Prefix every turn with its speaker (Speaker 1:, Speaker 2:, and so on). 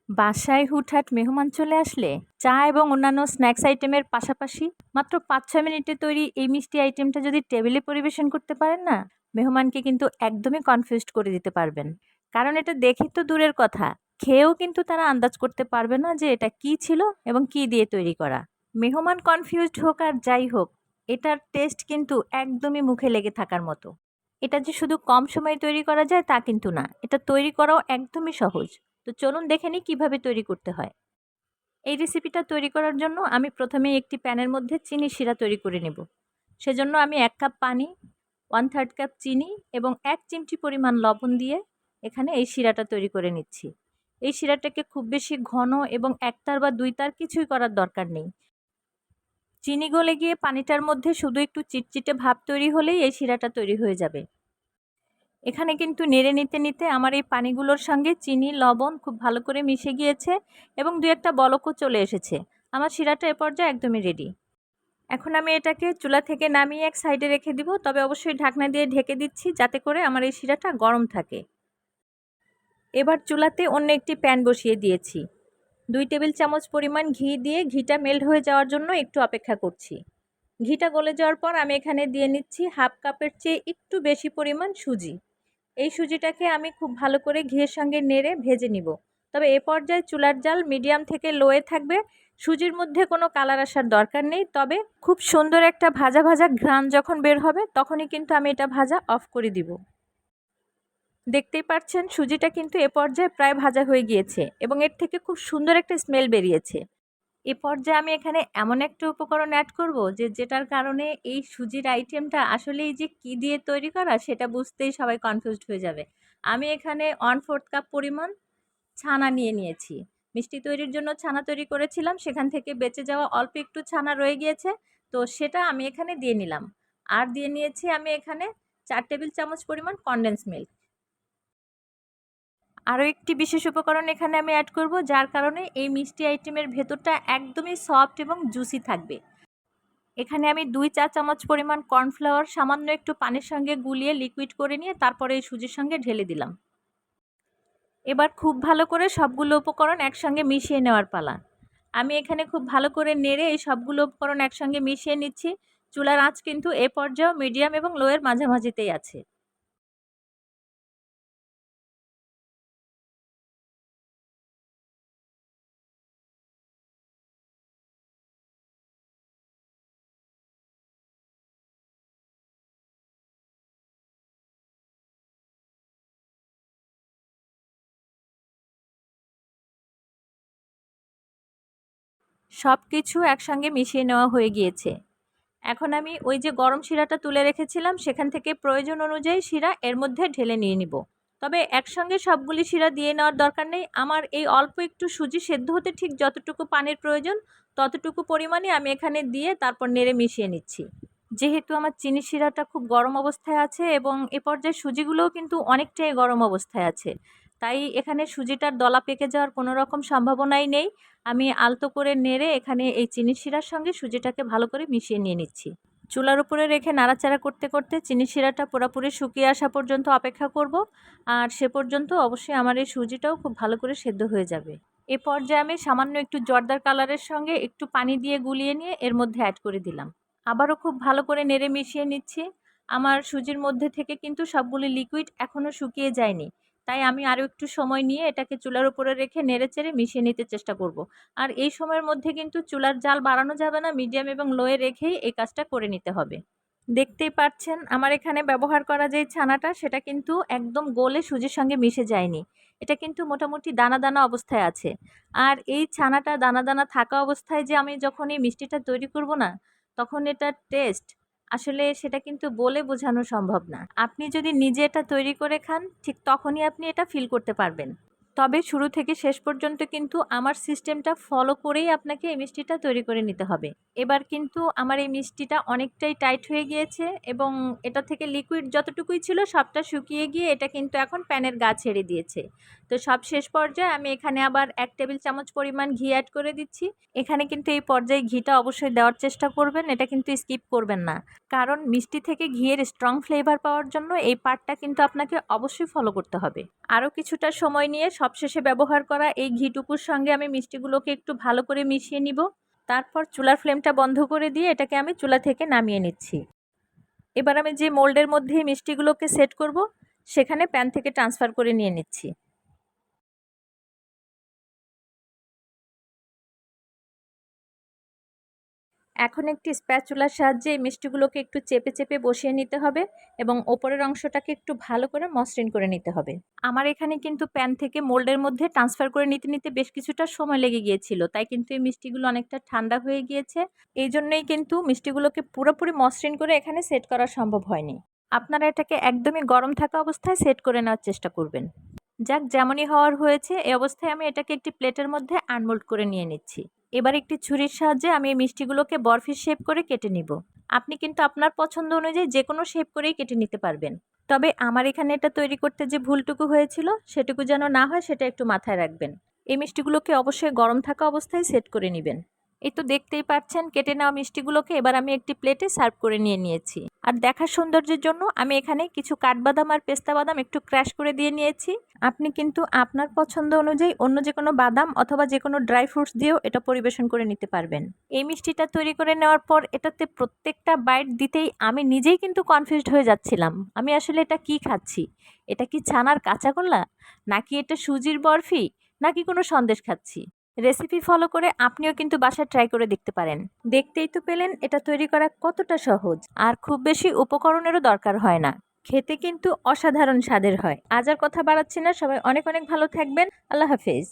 Speaker 1: বাসায় হুটহাট মেহমান চলে আসলে চা এবং অন্যান্য স্ন্যাক্স আইটেমের পাশাপাশি মাত্র ৫-৬ মিনিটে তৈরি এই মিষ্টি আইটেমটা যদি টেবিলে পরিবেশন করতে পারেন না, মেহমানকে কিন্তু একদমই কনফিউজড করে দিতে পারবেন। কারণ এটা দেখে তো দূরের কথা, খেয়েও কিন্তু তারা আন্দাজ করতে পারবে না যে এটা কি ছিল এবং কি দিয়ে তৈরি করা। মেহমান কনফিউজড হোক আর যাই হোক, এটার টেস্ট কিন্তু একদমই মুখে লেগে থাকার মতো। এটা যে শুধু কম সময়ে তৈরি করা যায় তা কিন্তু না, এটা তৈরি করাও একদমই সহজ। তো চলুন দেখে নিই কীভাবে তৈরি করতে হয়। এই রেসিপিটা তৈরি করার জন্য আমি প্রথমেই একটি প্যানের মধ্যে চিনি শিরা তৈরি করে নেব। সেজন্য আমি ১ কাপ পানি, 1/3 কাপ চিনি এবং ১ চিমটি পরিমাণ লবণ দিয়ে এখানে এই শিরাটা তৈরি করে নিচ্ছি। এই শিরাটাকে খুব বেশি ঘন এবং একতার বা দুইতার কিছুই করার দরকার নেই। চিনি গলে গিয়ে পানিটার মধ্যে শুধু একটু চিটচিটে ভাব তৈরি হলেই এই শিরাটা তৈরি হয়ে যাবে। এখানে কিন্তু নেড়ে নিতে নিতে আমার এই পানিগুলোর সঙ্গে চিনি, লবণ খুব ভালো করে মিশে গিয়েছে এবং ২-১টা বলকও চলে এসেছে। আমার শিরাটা এ পর্যায়ে একদমই রেডি। এখন আমি এটাকে চুলা থেকে নামিয়ে এক সাইডে রেখে দিব, তবে অবশ্যই ঢাকনা দিয়ে ঢেকে দিচ্ছি যাতে করে আমার এই শিরাটা গরম থাকে। এবার চুলাতে অন্য একটি প্যান বসিয়ে দিয়েছি। ২ টেবিল চামচ পরিমাণ ঘি দিয়ে ঘিটা মেল্ট হয়ে যাওয়ার জন্য একটু অপেক্ষা করছি। ঘিটা গলে যাওয়ার পর আমি এখানে দিয়ে নিচ্ছি 1/2 কাপের চেয়ে একটু বেশি পরিমাণ সুজি। এই সুজিটাকে আমি খুব ভালো করে ঘিয়ের সঙ্গে নেড়ে ভেজে নিব। তবে এ পর্যায়ে চুলার জাল মিডিয়াম থেকে লোয়ে থাকবে। সুজির মধ্যে কোনো কালার আসার দরকার নেই, তবে খুব সুন্দর একটা ভাজা ভাজা ঘ্রাণ যখন বের হবে তখনই কিন্তু আমি এটা ভাজা অফ করে দিব। দেখতেই পাচ্ছেন সুজিটা কিন্তু এ পর্যায়ে প্রায় ভাজা হয়ে গিয়েছে এবং এর থেকে খুব সুন্দর একটা স্মেল বেরিয়েছে। এ পর্যায়ে আমি এখানে এমন একটা উপকরণ অ্যাড করব যেটার কারণে এই সুজির আইটেমটা আসলেই যে কি দিয়ে তৈরি করা সেটা বুঝতেই সবাই কনফিউজড হয়ে যাবে। আমি এখানে 1/4 কাপ পরিমাণ ছানা নিয়ে নিয়েছি। মিষ্টি তৈরির জন্য ছানা তৈরি করেছিলাম, সেখান থেকে বেঁচে যাওয়া অল্প একটু ছানা রয়ে গিয়েছে, তো সেটা আমি এখানে দিয়ে নিলাম। আর দিয়ে নিয়েছি আমি এখানে 4 টেবিল চামচ পরিমাণ কনডেন্স মিল্ক। আরও একটি বিশেষ উপকরণ এখানে আমি অ্যাড করব, যার কারণে এই মিষ্টি আইটেমের ভেতরটা একদমই সফট এবং জুসি থাকবে। এখানে আমি 2 চা চামচ পরিমাণ কর্নফ্লাওয়ার সামান্য একটু পানির সঙ্গে গুলিয়ে লিকুইড করে নিয়ে তারপরে এই সুজির সঙ্গে ঢেলে দিলাম। এবার খুব ভালো করে সবগুলো উপকরণ একসঙ্গে মিশিয়ে নেওয়ার পালা। আমি এখানে খুব ভালো করে নেড়ে এই সবগুলো উপকরণ একসঙ্গে মিশিয়ে নিচ্ছি। চুলার আঁচ কিন্তু এ পর্যায়েও মিডিয়াম এবং লোয়ের মাঝামাঝিতেই আছে। সব কিছু একসঙ্গে মিশিয়ে নেওয়া হয়ে গিয়েছে। এখন আমি ওই যে গরম শিরাটা তুলে রেখেছিলাম সেখান থেকে প্রয়োজন অনুযায়ী শিরা এর মধ্যে ঢেলে নিয়ে নিব। তবে একসঙ্গে সবগুলি শিরা দিয়ে নেওয়ার দরকার নেই। আমার এই অল্প একটু সুজি সেদ্ধ হতে ঠিক যতটুকু পানির প্রয়োজন ততটুকু পরিমাণে আমি এখানে দিয়ে তারপর নেড়ে মিশিয়ে নিচ্ছি। যেহেতু আমার চিনি শিরাটা খুব গরম অবস্থায় আছে এবং এ পর্যায়ে সুজিগুলোও কিন্তু অনেকটাই গরম অবস্থায় আছে, তাই এখানে সুজিটার দলা পেকে যাওয়ার কোনো রকম সম্ভাবনাই নেই। আমি আলতো করে নেড়ে এখানে এই চিনি শিরার সঙ্গে সুজিটাকে ভালো করে মিশিয়ে নিয়ে নিচ্ছি। চুলার উপরে রেখে নাড়াচাড়া করতে করতে চিনি শিরাটা পুরোপুরি শুকিয়ে আসা পর্যন্ত অপেক্ষা করব, আর সে পর্যন্ত অবশ্যই আমার এই সুজিটাও খুব ভালো করে সেদ্ধ হয়ে যাবে। এ পর্যায়ে আমি সামান্য একটু জর্দার কালারের সঙ্গে একটু পানি দিয়ে গুলিয়ে নিয়ে এর মধ্যে অ্যাড করে দিলাম। আবারও খুব ভালো করে নেড়ে মিশিয়ে নিচ্ছি। আমার সুজির মধ্যে থেকে কিন্তু সবগুলি লিকুইড এখনও শুকিয়ে যায়নি, তাই আমি আরও একটু সময় নিয়ে এটাকে চুলার উপরে রেখে নেড়েচেড়ে মিশিয়ে নিতে চেষ্টা করব। আর এই সময়ের মধ্যে কিন্তু চুলার জাল বাড়ানো যাবে না, মিডিয়াম এবং লোয়ে রেখেই এই কাজটা করে নিতে হবে। দেখতেই পাচ্ছেন আমার এখানে ব্যবহার করা যে ছানাটা সেটা কিন্তু একদম গলে সুজির সঙ্গে মিশে যায়নি। এটা কিন্তু মোটামুটি দানা দানা অবস্থায় আছে। আর এই ছানাটা দানা দানা থাকা অবস্থায় যে আমি যখন এই মিষ্টিটা তৈরি করব না, তখন এটার টেস্ট আসলে সেটা কিন্তু বলে বোঝানো সম্ভব না। আপনি যদি নিজে এটা তৈরি করে খান ঠিক তখনই আপনি এটা ফিল করতে পারবেন। তবে শুরু থেকে শেষ পর্যন্ত কিন্তু আমার সিস্টেমটা ফলো করেই আপনাকে এই মিষ্টিটা তৈরি করে নিতে হবে। এবার কিন্তু আমার এই মিষ্টিটা অনেকটাই টাইট হয়ে গিয়েছে এবং এটা থেকে লিকুইড যতটুকুই ছিল সবটা শুকিয়ে গিয়ে এটা কিন্তু এখন প্যানের গা ছেড়ে দিয়েছে। তো সব শেষ পর্যায়ে আমি এখানে আবার 1 টেবিল চামচ পরিমাণ ঘি অ্যাড করে দিচ্ছি। এখানে কিন্তু এই পর্যায়ে ঘিটা অবশ্যই দেওয়ার চেষ্টা করবেন, এটা কিন্তু স্কিপ করবেন না, কারণ মিষ্টি থেকে ঘিয়ের স্ট্রং ফ্লেভার পাওয়ার জন্য এই পার্টটা কিন্তু আপনাকে অবশ্যই ফলো করতে হবে। আরও কিছুটা সময় নিয়ে সবশেষে ব্যবহার করা এই ঘিটুকুর সঙ্গে আমি মিষ্টিগুলোকে একটু ভালো করে মিশিয়ে নিব। তারপর চুলার ফ্লেমটা বন্ধ করে দিয়ে এটাকে আমি চুলা থেকে নামিয়ে নিচ্ছি। এবার আমি যে মোল্ডের মধ্যে মিষ্টিগুলোকে সেট করব, সেখানে প্যান থেকে ট্রান্সফার করে নিয়ে নিচ্ছি। এখন একটি স্প্যাচুলার সাহায্যে এই মিষ্টিগুলোকে একটু চেপে চেপে বসিয়ে নিতে হবে এবং ওপরের অংশটাকে একটু ভালো করে মসৃণ করে নিতে হবে। আমার এখানে কিন্তু প্যান থেকে মোল্ডের মধ্যে ট্রান্সফার করে নিতে নিতে বেশ কিছুটা সময় লেগে গিয়েছিল, তাই কিন্তু এই মিষ্টিগুলো অনেকটা ঠান্ডা হয়ে গিয়েছে। এই জন্যই কিন্তু মিষ্টিগুলোকে পুরোপুরি মসৃণ করে এখানে সেট করা সম্ভব হয়নি। আপনারা এটাকে একদমই গরম থাকা অবস্থায় সেট করে নেওয়ার চেষ্টা করবেন। যাক, যেমনই হওয়ার হয়েছে, এই অবস্থায় আমি এটাকে একটি প্লেটের মধ্যে আনমোল্ড করে নিয়ে নিচ্ছি। এবার একটি ছুরির সাহায্যে আমি এই মিষ্টিগুলোকে বরফির শেপ করে কেটে নিব। আপনি কিন্তু আপনার পছন্দ অনুযায়ী যে কোনো শেপ করেই কেটে নিতে পারবেন। তবে আমার এখানে এটা তৈরি করতে যে ভুলটুকু হয়েছিল সেটুকু যেন না হয় সেটা একটু মাথায় রাখবেন। এই মিষ্টিগুলোকে অবশ্যই গরম থাকা অবস্থায় সেট করে নেবেন। এই তো দেখতেই পাচ্ছেন কেটে নেওয়া মিষ্টিগুলোকে এবার আমি একটি প্লেটে সার্ভ করে নিয়ে নিয়েছি। আর দেখার সৌন্দর্যের জন্য আমি এখানে কিছু কাঠবাদাম আর পেস্তা বাদাম একটু ক্র্যাশ করে দিয়ে নিয়েছি। আপনি কিন্তু আপনার পছন্দ অনুযায়ী অন্য যে কোনো বাদাম অথবা যে কোনো ড্রাই ফ্রুটস দিয়েও এটা পরিবেশন করে নিতে পারবেন। এই মিষ্টিটা তৈরি করে নেওয়ার পর এটাতে প্রত্যেকটা বাইট দিতেই আমি নিজেই কিন্তু কনফিউজড হয়ে যাচ্ছিলাম। আমি আসলে এটা কি খাচ্ছি? এটা কি ছানার কাঁচাগোল্লা, নাকি এটা সুজির বরফি, নাকি কোনো সন্দেশ খাচ্ছি? রেসিপি ফলো করে আপনিও কিন্তু বাসায় ট্রাই করে দেখতে পারেন। দেখতেই তো পেলেন এটা তৈরি করা কতটা সহজ, আর খুব বেশি উপকরণেরও দরকার হয় না। খেতে কিন্তু অসাধারণ স্বাদের হয়। আজ আর কথা বাড়াচ্ছি না, সবাই অনেক অনেক ভালো থাকবেন। আল্লাহ হাফেজ।